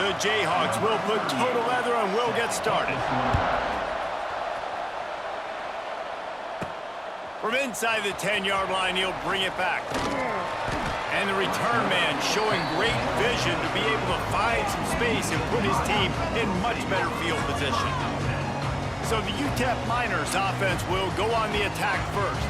The Jayhawks will put total leather and will get started. From inside the 10-yard line, he'll bring it back. And the return man showing great vision to be able to find some space and put his team in much better field position. So the UTEP Miners offense will go on the attack first.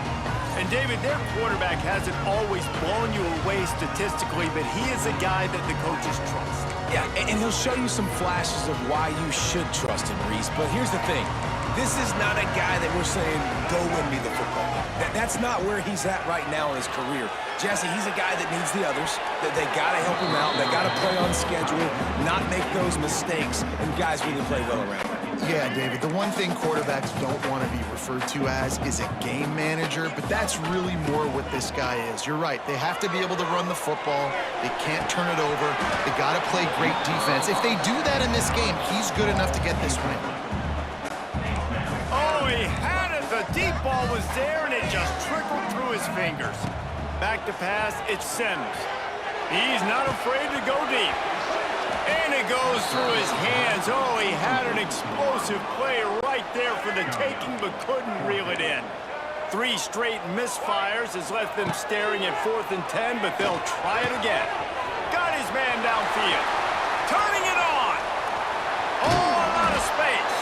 And David, their quarterback hasn't always blown you away statistically, but he is a guy that the coaches trust. Yeah, and he'll show you some flashes of why you should trust him, Reese. But here's the thing. This is not a guy that we're saying, go win me the football game. That's not where he's at right now in his career. Jesse, he's a guy that needs the others. That they got to help him out. They got to play on schedule, not make those mistakes, and guys really play well around him. Yeah, David, the one thing quarterbacks don't want to be referred to as is a game manager, but that's really more what this guy is. You're right. They have to be able to run the football. They can't turn it over. They got to play great defense. If they do that in this game, he's good enough to get this win. Oh, he had it. The deep ball was there, and it just trickled through his fingers. Back to pass, it's Sims. He's not afraid to go deep. And it goes through his hands. Oh, he had an explosive play right there for the taking, but couldn't reel it in. 3 straight misfires has left them staring at 4th and 10, but they'll try it again. Got his man downfield. Turning it on. Oh, a lot of space.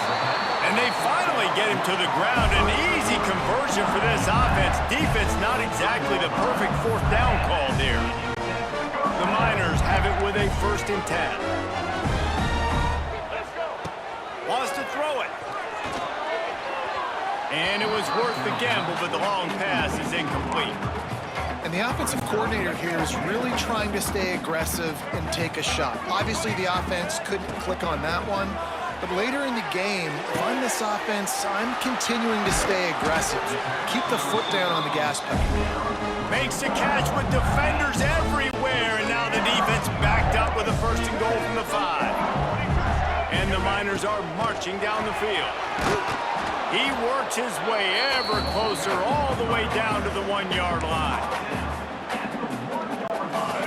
And they finally get him to the ground. An easy conversion for this offense. Defense not exactly the perfect 4th down call there. The Miners have it with a 1st and 10. Wants to throw it. And it was worth the gamble, but the long pass is incomplete. And the offensive coordinator here is really trying to stay aggressive and take a shot. Obviously, the offense couldn't click on that one. But later in the game, if I'm this offense, I'm continuing to stay aggressive. Keep the foot down on the gas pedal. Makes the catch with defenders everywhere, and now the defense backed up with a 1st and goal from the 5. And the Miners are marching down the field. He works his way ever closer all the way down to the 1-yard line.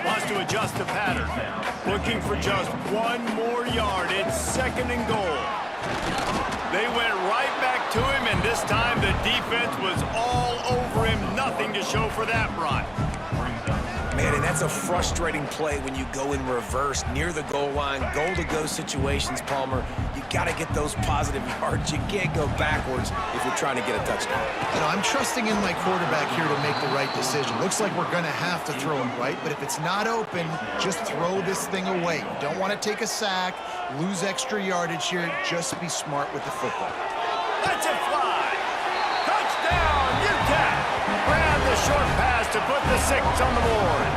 Wants to adjust the pattern. Looking for just 1 more yard. It's 2nd and goal. They went right back to him, and this time the defense was all over him. Nothing to show for that run. Man, and that's a frustrating play when you go in reverse near the goal line, goal-to-go situations, Palmer. You got to get those positive yards. You can't go backwards if you're trying to get a touchdown. You know, I'm trusting in my quarterback here to make the right decision. Looks like we're going to have to throw him, right? But if it's not open, just throw this thing away. You don't want to take a sack, lose extra yardage here. Just be smart with the football. Let's it fly. Touchdown, UTEP. Grab the short pass to put the 6 on the board.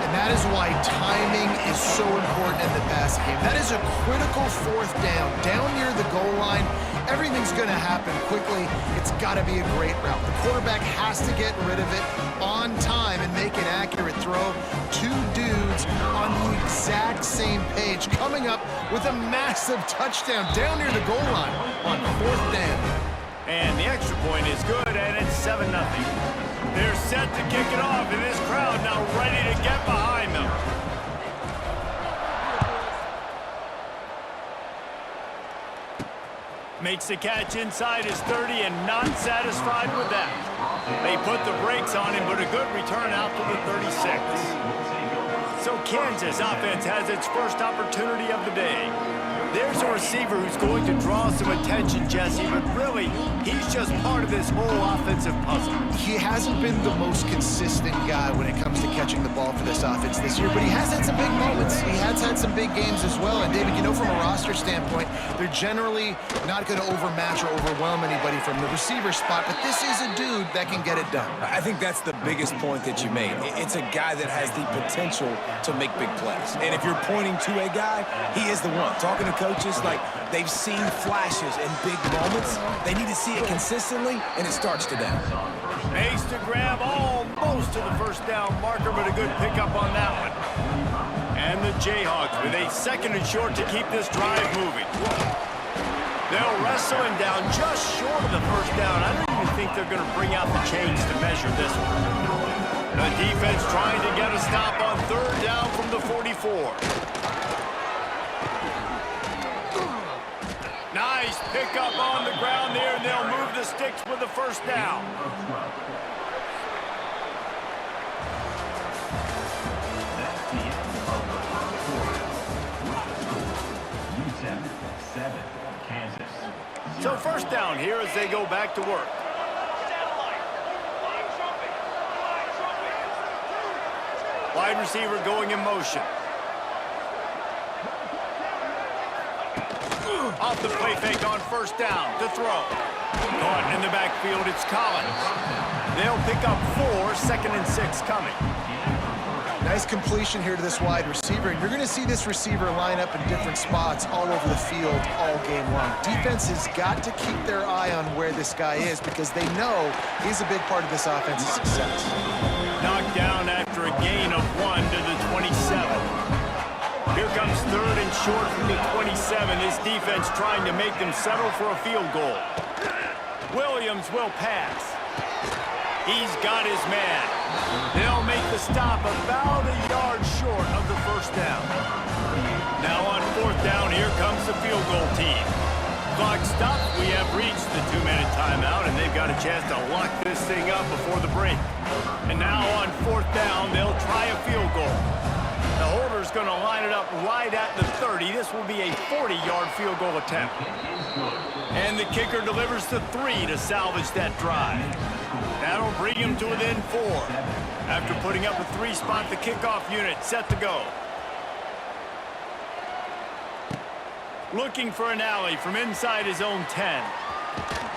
And that is why timing is so important in the passing game. That is a critical 4th down. Down near the goal line, everything's going to happen quickly. It's got to be a great route. The quarterback has to get rid of it on time and make an accurate throw. 2 dudes on the exact same page, coming up with a massive touchdown down near the goal line on 4th down. And the extra point is good, and it's 7-0. They're set to kick it off, and this crowd now ready to get behind them. Makes the catch inside his 30 and not satisfied with that. They put the brakes on him, but a good return out to the 36. So Kansas offense has its first opportunity of the day. There's a receiver who's going to draw some attention, Jesse, but really, he's just part of this whole offensive puzzle. He hasn't been the most consistent guy when it comes to catching the ball for this offense this year, but he has had some big moments. He has had some big games as well. And, David, you know, from a roster standpoint, they're generally not going to overmatch or overwhelm anybody from the receiver spot, but this is a dude that can get it done. I think that's the biggest point that you made. It's a guy that has the potential to make big plays. And if you're pointing to a guy, he is the one. Talking to coaches, like, they've seen flashes and big moments. They need to see it consistently, and it starts today. Makes to grab almost to the 1st down marker, but a good pickup on that one. And the Jayhawks with a 2nd and short to keep this drive moving. They'll wrestle him down just short of the 1st down. I don't even think they're going to bring out the chains to measure this one. The defense trying to get a stop on third down from the 44. Nice pickup on the ground there, and they'll move the sticks with the first down. So first down here as they go back to work. Wide receiver going in motion. Off the play fake on first down to throw. Caught in the backfield, it's Collins. They'll pick up 4, 2nd and 6 coming. Nice completion here to this wide receiver. And you're going to see this receiver line up in different spots all over the field all game long. Defense has got to keep their eye on where this guy is because they know he's a big part of this offense's success. Knocked down after a gain of 1 to the 27. Here comes 3rd and short from the 27. This defense trying to make them settle for a field goal. Williams will pass. He's got his man. They'll make the stop about a yard short of the first down. Now on 4th down, here comes the field goal team. Clock stopped. We have reached the 2-minute timeout, and they've got a chance to lock this thing up before the break. And now on 4th down, they'll try a field goal. The holder's going to line it up right at the 30. This will be a 40-yard field goal attempt. And the kicker delivers the 3 to salvage that drive. That'll bring him to within 4. After putting up a 3-spot, the kickoff unit set to go. Looking for an alley from inside his own 10.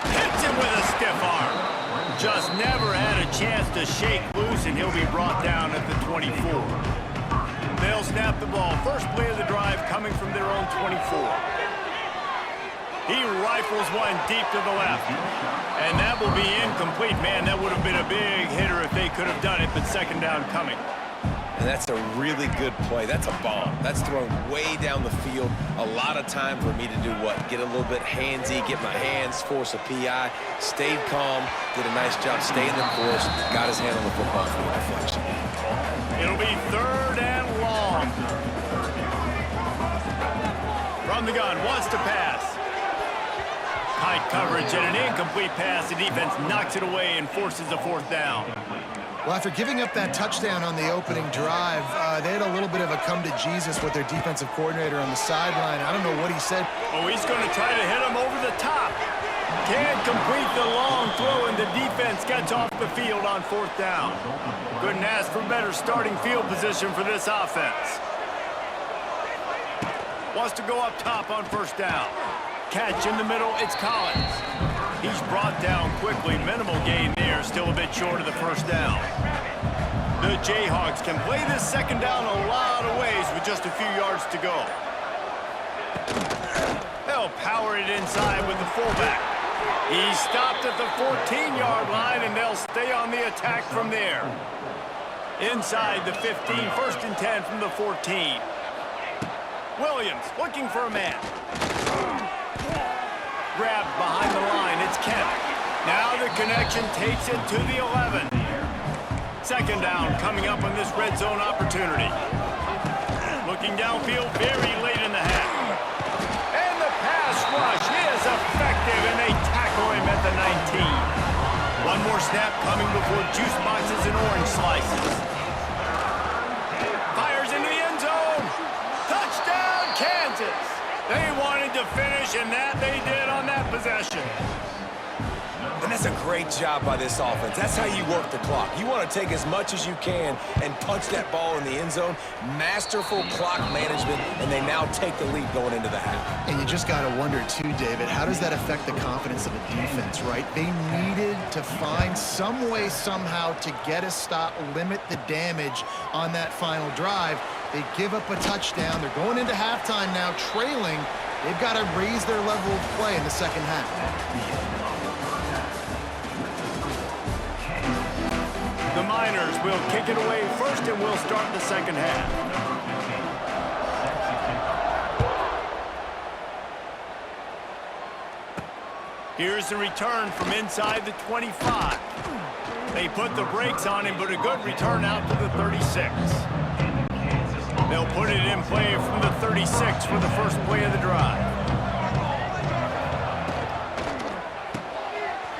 Hits him with a stiff arm. Just never had a chance to shake loose, and he'll be brought down at the 24. They'll snap the ball. First play of the drive coming from their own 24. He rifles one deep to the left. And that will be incomplete. Man, that would have been a big hitter if they could have done it, but 2nd down coming. And that's a really good play. That's a bomb. That's thrown way down the field. A lot of time for me to do what? Get a little bit handsy, get my hands, force a PI, stayed calm, did a nice job staying the course, got his hand on the football for the deflection. It'll be 3rd and long. From the gun, wants to pass. Tight coverage and an incomplete pass. The defense knocks it away and forces a 4th down. Well, after giving up that touchdown on the opening drive, they had a little bit of a come-to-Jesus with their defensive coordinator on the sideline. I don't know what he said. Oh, he's going to try to hit him over the top. Can't complete the long throw, and the defense gets off the field on 4th down. Couldn't ask for better starting field position for this offense. Wants to go up top on 1st down. Catch in the middle, it's Collins. He's brought down quickly. Minimal gain there, still a bit short of the 1st down. The Jayhawks can play this 2nd down a lot of ways with just a few yards to go. They'll power it inside with the fullback. He's stopped at the 14-yard line, and they'll stay on the attack from there. Inside the 15, 1st and 10 from the 14. Williams looking for a man. Grabbed behind the line, it's Kemp. Now the connection takes it to the 11. 2nd down coming up on this red zone opportunity. Looking downfield very late in the half. And the pass rush is effective, and they tackle him at the 19. One more snap coming before juice boxes and orange slices. Fires into the end zone. Touchdown, Kansas. They wanted to finish, and that they did on that possession. And that's a great job by this offense. That's how you work the clock. You want to take as much as you can and punch that ball in the end zone. Masterful clock management, and they now take the lead going into the half. And you just got to wonder, too, David, how does that affect the confidence of a defense, right? They needed to find some way, somehow, to get a stop, limit the damage on that final drive. They give up a touchdown. They're going into halftime now, trailing. They've got to raise their level of play in the 2nd half. The Miners will kick it away first, and we'll start the 2nd half. Here's the return from inside the 25. They put the brakes on him, but a good return out to the 36. They'll put it in play from the 36 for the first play of the drive.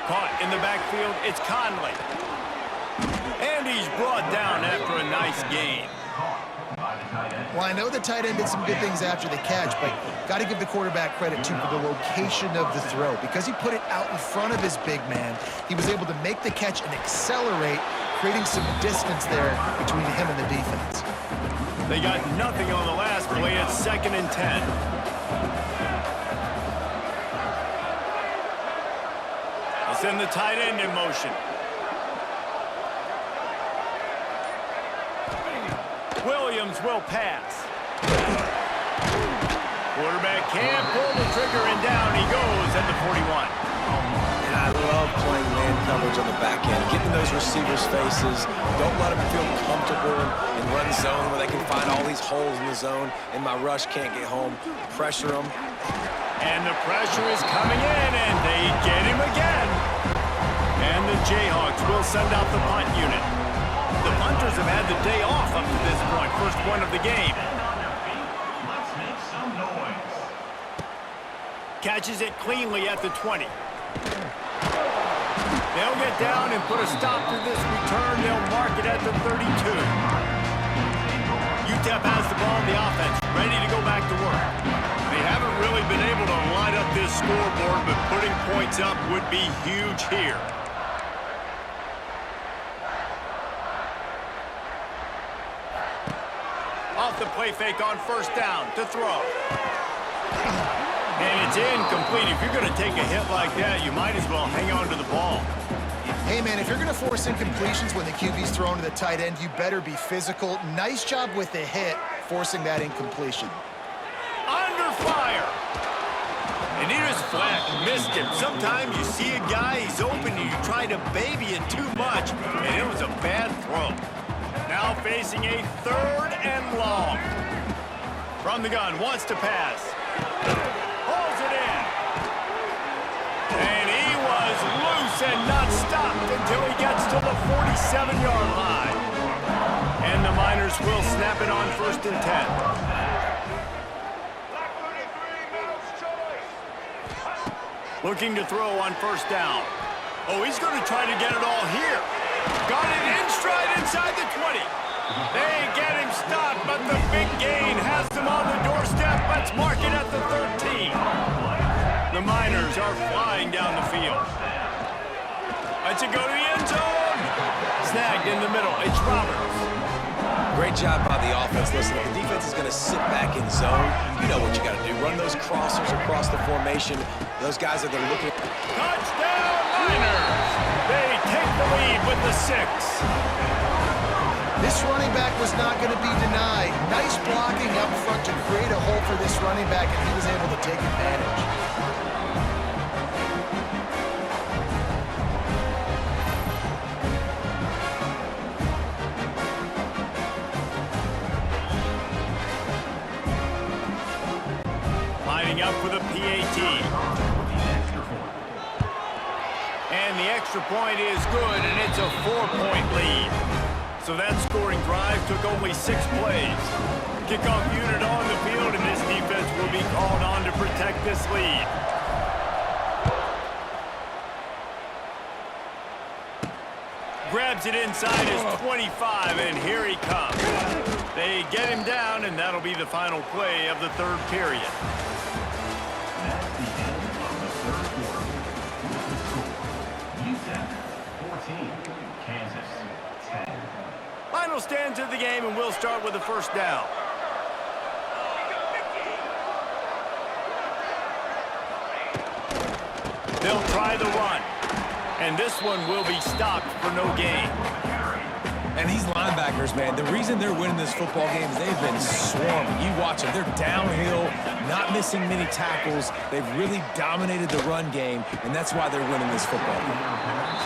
Caught in the backfield, it's Conley. And he's brought down after a nice gain. Well, I know the tight end did some good things after the catch, but got to give the quarterback credit, too, for the location of the throw. Because he put it out in front of his big man, he was able to make the catch and accelerate, creating some distance there between him and the defense. They got nothing on the last play. It's 2nd and 10. They'll send the tight end in motion. Williams will pass. Quarterback can't pull the trigger, and down he goes at the 41. And I love playing man coverage on the back end, getting those receivers' faces. Don't let them feel comfortable and run zone where they can find all these holes in the zone, and my rush can't get home. Pressure them. And the pressure is coming in, and they get him again. And the Jayhawks will send out the punt unit. The punters have had the day off up to this point. First one of the game. Catches it cleanly at the 20. They'll get down and put a stop to this return. They'll mark it at the 32. UTEP has the ball in the offense, ready to go back to work. They haven't really been able to line up this scoreboard, but putting points up would be huge here. Off the play fake on first down to throw. And it's incomplete. If you're going to take a hit like that, you might as well hang on to the ball. Hey, man, if you're going to force incompletions when the QB's thrown to the tight end, you better be physical. Nice job with the hit, forcing that incompletion. Under fire. And he just flat missed him. Sometimes you see a guy, he's open, and you try to baby it too much, and it was a bad throw. Now facing a 3rd and long. From the gun, wants to pass. Pulls it in. And he was loose and not stopped until he gets to the 47-yard line. And the Miners will snap it on 1st and 10. Looking to throw on first down. Oh, he's going to try to get it all here. Got it in stride inside the 20. They get him stopped, but the big gain has them on the doorstep. Let's mark it at the 13. The Miners are flying down the field. Let's it go to the end zone. Snagged in the middle. It's Roberts. Great job by the offense. Listen, if the defense is going to sit back in zone, you know what you got to do. Run those crossers across the formation. Those guys are there looking. Touchdown, Miners! They take the lead with the 6. This running back was not going to be denied. Nice blocking up front to create a hole for this running back, and he was able to take advantage. Lining up for the PAT. And the extra point is good, and it's a 4-point lead. So that scoring drive took only 6 plays. Kickoff unit on the field, and this defense will be called on to protect this lead. Grabs it inside his 25, and here he comes. They get him down, and that'll be the final play of the 3rd period. That's the end of the 3rd quarter. UTEP 14, Kansas 10. Final stands of the game, and we'll start with the first down. They'll try the run, and this one will be stopped for no gain. And these linebackers, man, the reason they're winning this football game is they've been swarming. You watch them. They're downhill, not missing many tackles. They've really dominated the run game, and that's why they're winning this football game.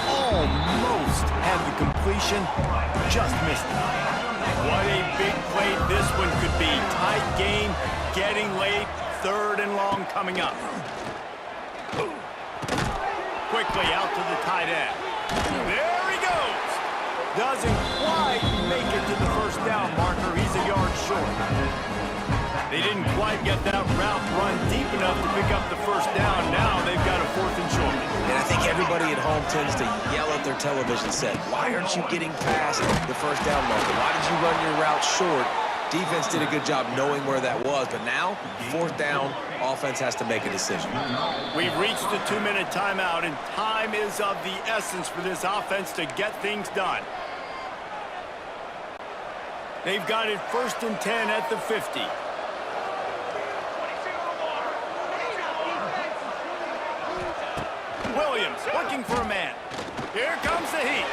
Almost had the completion, just missed it. What a big play this one could be. Tight game, getting late, 3rd and long coming up. Quickly out to the tight end. There he goes. Doesn't quite make it to the first down marker. He's a yard short. They didn't quite get that route run deep enough to pick up the first down. Now they've got a 4th and short. And I think everybody at home tends to yell at their television set, why aren't you getting past the first down marker? Why did you run your route short? Defense did a good job knowing where that was, but now, 4th down, offense has to make a decision. We've reached the 2-minute timeout, and time is of the essence for this offense to get things done. They've got it 1st and 10 at the 50. Williams looking for a man. Here comes the heat.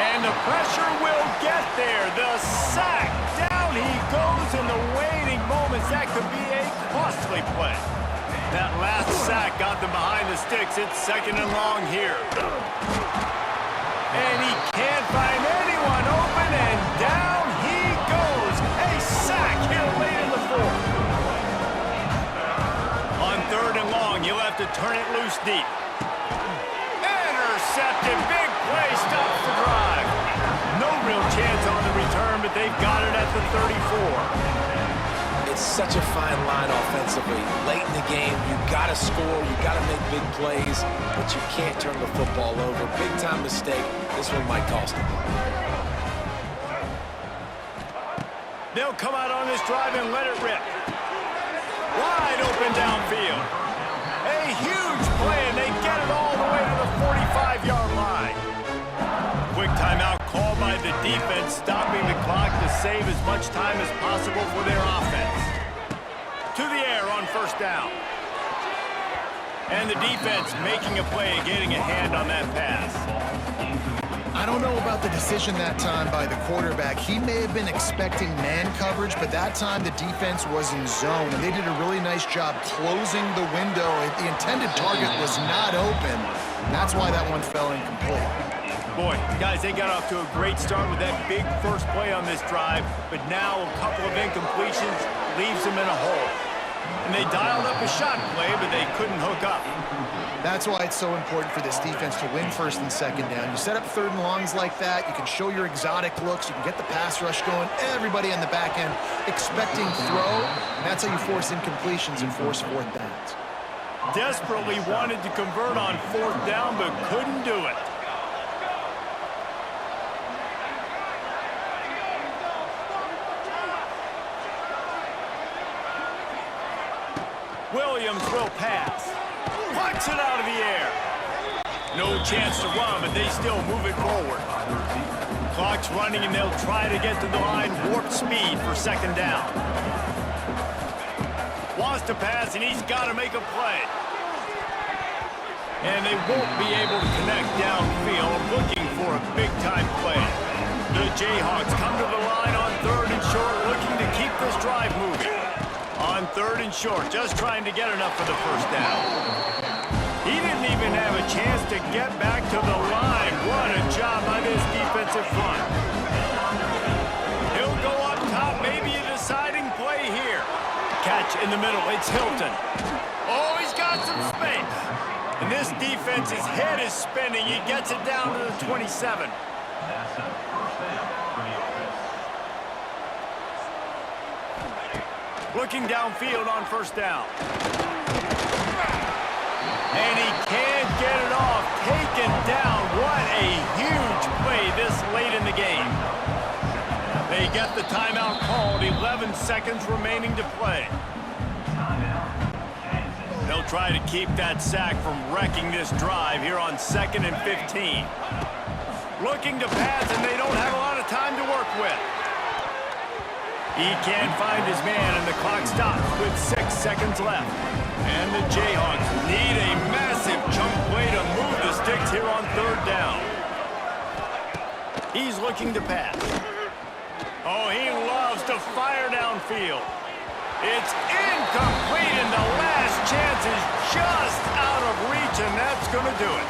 And the pressure will get there. The sack. Down he goes in the waiting moments. That could be a costly play. That last sack got them behind the sticks. It's 2nd and long here. And he can't find anyone open, and down he goes. A sack here late in the 4th. On 3rd and long, you'll have to turn it loose deep. Intercepted. Big play. Stops the drive. No real chance on the return, but they've got it at the 34. It's such a fine line offensively. Late in the game, you got to score, you got to make big plays, but you can't turn the football over. Big-time mistake. This one might cost them. They'll come out on this drive and let it rip. Wide open downfield. A huge play, and they get it all the way to the 45-yard line. Quick timeout called by the defense, stopping the clock to save as much time as possible for their offense. To the air on 1st down. And the defense making a play and getting a hand on that pass. I don't know about the decision that time by the quarterback. He may have been expecting man coverage, but that time the defense was in zone, and they did a really nice job closing the window. The intended target was not open. That's why that one fell incomplete. Boy, guys, they got off to a great start with that big first play on this drive, but now a couple of incompletions leaves them in a hole. And they dialed up a shot play, but they couldn't hook up. That's why it's so important for this defense to win 1st and 2nd down. You set up 3rd and longs like that, you can show your exotic looks, you can get the pass rush going, everybody on the back end expecting throw, and that's how you force incompletions and force 4th downs. Desperately wanted to convert on 4th down, but couldn't do it. Williams will pass. Punts it out of the air. No chance to run, but they still move it forward. Clock's running, and they'll try to get to the line warp speed for 2nd down. Wants to pass, and he's got to make a play. And they won't be able to connect downfield, looking for a big-time play. The Jayhawks come to the line on 3rd and short, looking to keep this drive moving. On 3rd and short, just trying to get enough for the 1st down. He didn't even have a chance to get back to the line. What a job by this defensive front. He'll go up top, maybe a deciding play here. Catch in the middle, it's Hilton. Oh, he's got some space. And this defense's head is spinning. He gets it down to the 27. Looking downfield on 1st down. And he can't get it off. Taken down. What a huge play this late in the game. They get the timeout called. 11 seconds remaining to play. They'll try to keep that sack from wrecking this drive here on 2nd and 15. Looking to pass, and they don't have a lot of time to work with. He can't find his man, and the clock stops with 6 seconds left. And the Jayhawks need a massive chunk play to move the sticks here on 3rd down. He's looking to pass. Oh, he loves to fire downfield. It's incomplete, and the last chance is just out of reach, and that's going to do it.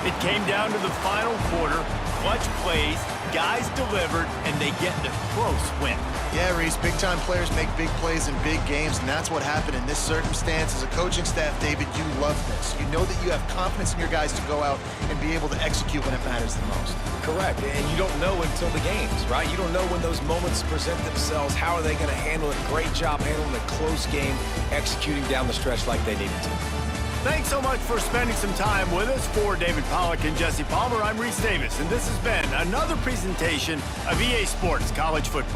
It came down to the final quarter. Clutch plays, guys delivered, and they get the close win. Yeah, Reese, big-time players make big plays in big games, and that's what happened in this circumstance. As a coaching staff, David, you love this. You know that you have confidence in your guys to go out and be able to execute when it matters the most. Correct, and you don't know until the games, right? You don't know when those moments present themselves. How are they going to handle it? Great job handling a close game, executing down the stretch like they needed to. Thanks so much for spending some time with us. For David Pollack and Jesse Palmer, I'm Reese Davis, and this has been another presentation of EA Sports College Football.